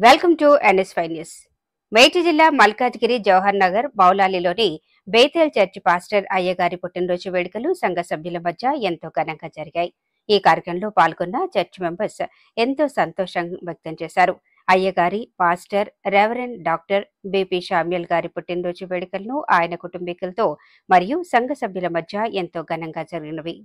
Welcome to NS5 news. Medchal జిల్లా మల్కాజ్గిరి జవహర్ నగర్ బౌలాలిలోని Bethel church pastor అయ్యగారి పుట్టినరోజు వేడుకలు సంఘ సభ్యుల మధ్య ఎంతో ఘనంగా జరిగాయి. ఈ కార్యక్రమంలో పాల్గొన్న చర్చ్ మెంబర్స్ ఎంతో సంతోషం వ్యక్తం చేశారు. అయ్యగారి pastor reverend doctor BP Samuel గారి పుట్టినరోజు వేడుకలను ఆయన కుటుంబీకులతో మరియు సంఘ సభ్యుల మధ్య ఎంతో ఘనంగా జరిగినవి.